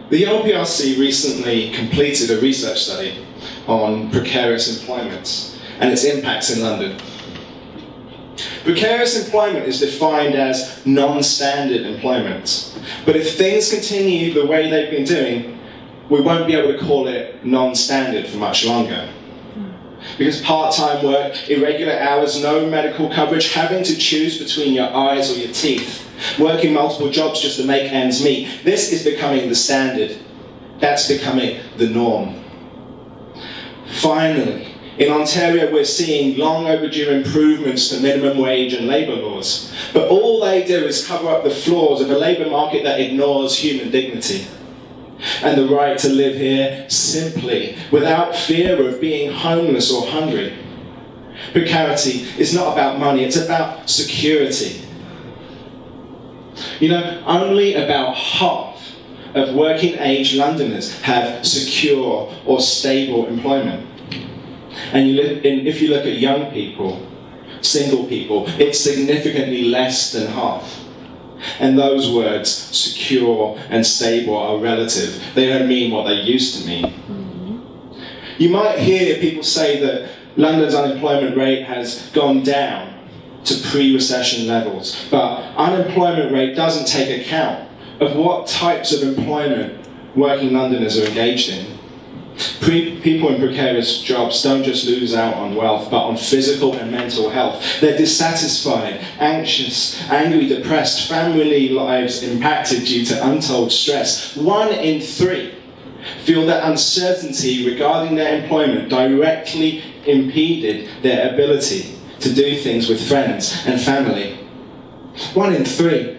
The LPRC recently completed a research study on precarious employment and its impacts in London. Precarious employment is defined as non-standard employment. But if things continue the way they've been doing, we won't be able to call it non-standard for much longer. Because part-time work, irregular hours, no medical coverage, having to choose between your eyes or your teeth, working multiple jobs just to make ends meet, this is becoming the standard. That's becoming the norm. Finally, in Ontario, we're seeing long overdue improvements to minimum wage and labour laws. But all they do is cover up the flaws of a labour market that ignores human dignity and the right to live here simply, without fear of being homeless or hungry. Precarity is not about money, it's about security. You know, only about half of working-age Londoners have secure or stable employment. And if you look at young people, single people, it's significantly less than half. And those words, secure and stable, are relative. They don't mean what they used to mean. You might hear people say that London's unemployment rate has gone down to pre-recession levels, but unemployment rate doesn't take account of what types of employment working Londoners are engaged in. People in precarious jobs don't just lose out on wealth, but on physical and mental health. They're dissatisfied, anxious, angry, depressed, family lives impacted due to untold stress. 1 in 3 feel that uncertainty regarding their employment directly impeded their ability to do things with friends and family. 1 in 3.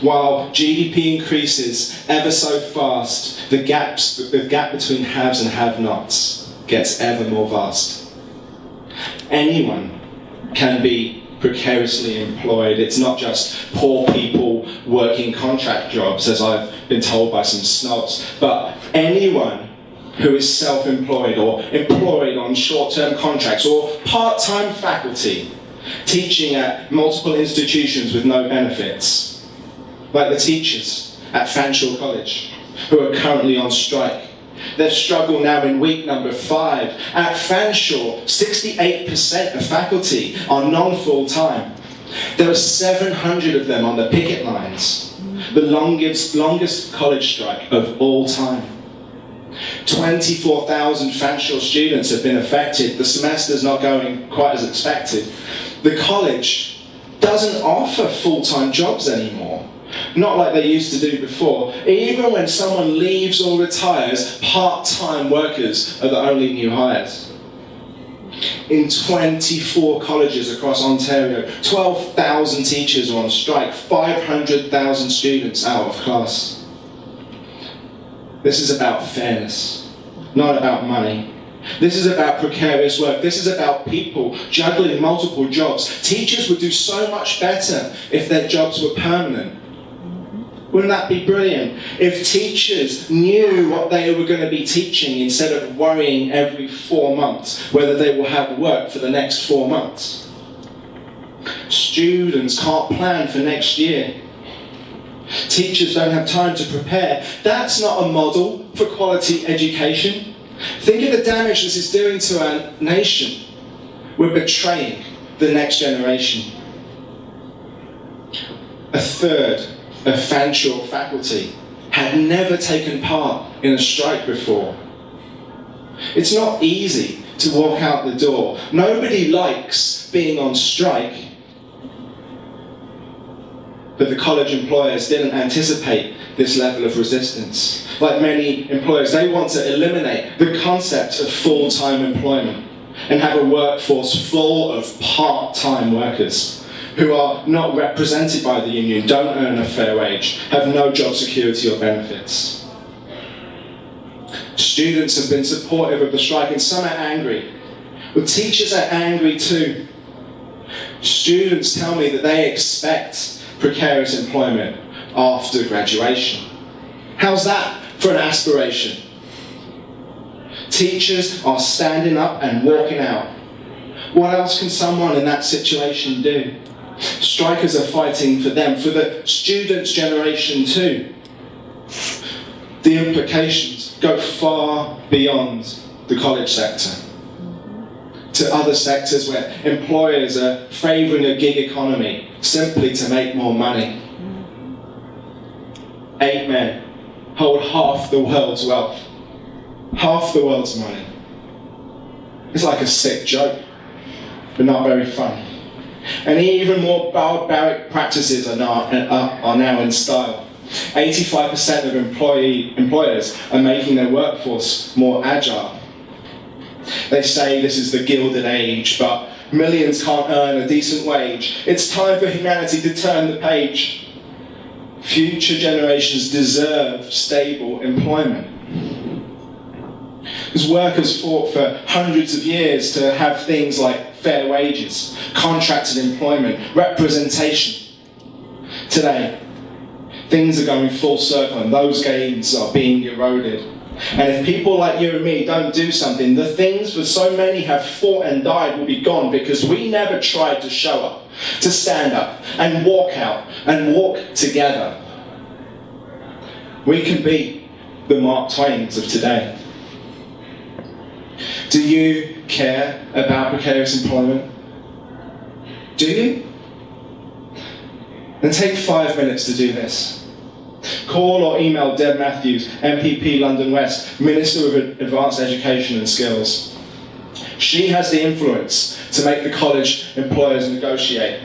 While GDP increases ever so fast, the gap between haves and have-nots gets ever more vast. Anyone can be precariously employed. It's not just poor people working contract jobs, as I've been told by some snobs, but anyone who is self-employed or employed on short-term contracts or part-time faculty teaching at multiple institutions with no benefits. Like the teachers at Fanshawe College, who are currently on strike. They've struggled now in week number 5. At Fanshawe, 68% of faculty are non-full-time. There are 700 of them on the picket lines, the longest college strike of all time. 24,000 Fanshawe students have been affected. The semester's not going quite as expected. The college doesn't offer full-time jobs anymore. Not like they used to do before. Even when someone leaves or retires, part-time workers are the only new hires. In 24 colleges across Ontario, 12,000 teachers are on strike, 500,000 students out of class. This is about fairness, not about money. This is about precarious work. This is about people juggling multiple jobs. Teachers would do so much better if their jobs were permanent. Wouldn't that be brilliant? If teachers knew what they were going to be teaching instead of worrying every 4 months whether they will have work for the next 4 months. Students can't plan for next year. Teachers don't have time to prepare. That's not a model for quality education. Think of the damage this is doing to our nation. We're betraying the next generation. A third of Fanshawe faculty had never taken part in a strike before. It's not easy to walk out the door. Nobody likes being on strike. But the college employers didn't anticipate this level of resistance. Like many employers, they want to eliminate the concept of full-time employment and have a workforce full of part-time workers who are not represented by the union, don't earn a fair wage, have no job security or benefits. Students have been supportive of the strike and some are angry. But teachers are angry too. Students tell me that they expect precarious employment after graduation. How's that for an aspiration? Teachers are standing up and walking out. What else can someone in that situation do? Strikers are fighting for them, for the students' generation too. the implications go far beyond the college sector to other sectors where employers are favouring a gig economy simply to make more money. 8 men hold half the world's wealth, half the world's money. It's like a sick joke, but not very funny. And even more barbaric practices are now in style. 85% of employers are making their workforce more agile. They say this is the Gilded Age, but millions can't earn a decent wage. It's time for humanity to turn the page. Future generations deserve stable employment. Because workers fought for hundreds of years to have things like fair wages, contracted employment, representation. Today, things are going full circle and those gains are being eroded. And if people like you and me don't do something, the things that so many have fought and died will be gone because we never tried to show up, to stand up and walk out and walk together. We can be the Mark Twains of today. Do you care about precarious employment? Do you? Then take 5 minutes to do this. Call or email Deb Matthews, MPP London West, Minister of Advanced Education and Skills. She has the influence to make the college employers negotiate.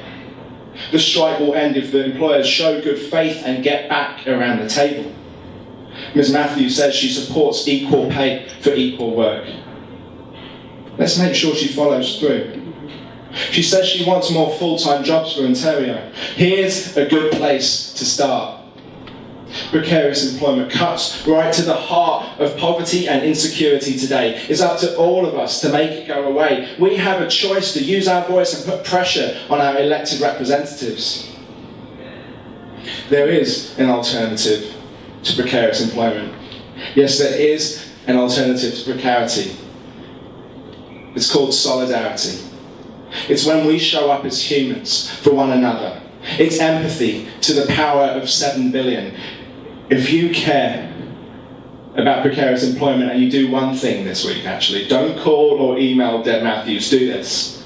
The strike will end if the employers show good faith and get back around the table. Ms. Matthews says she supports equal pay for equal work. Let's make sure she follows through. She says she wants more full-time jobs for Ontario. Here's a good place to start. Precarious employment cuts right to the heart of poverty and insecurity today. It's up to all of us to make it go away. We have a choice to use our voice and put pressure on our elected representatives. There is an alternative to precarious employment. Yes, there is an alternative to precarity. It's called solidarity. It's when we show up as humans for one another. It's empathy to the power of 7 billion. If you care about precarious employment and you do one thing this week, actually, don't call or email Deb Matthews, do this.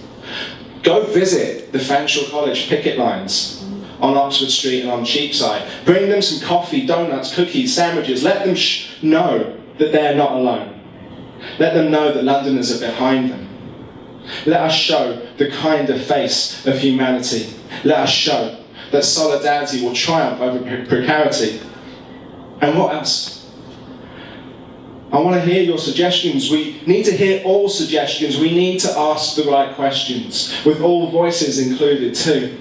Go visit the Fanshawe College picket lines on Oxford Street and on Cheapside. Bring them some coffee, donuts, cookies, sandwiches. Let them know that they're not alone. Let them know that Londoners are behind them. Let us show the kinder face of humanity. Let us show that solidarity will triumph over precarity. And what else? I want to hear your suggestions. We need to hear all suggestions. We need to ask the right questions, with all voices included too.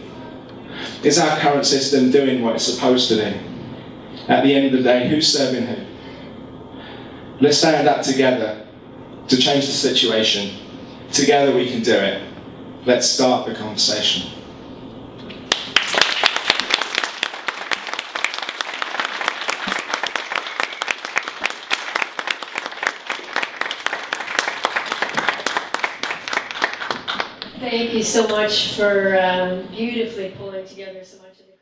Is our current system doing what it's supposed to do? At the end of the day, who's serving who? Let's stand up together to change the situation. Together we can do it. Let's start the conversation. Thank you so much for beautifully pulling together so much of the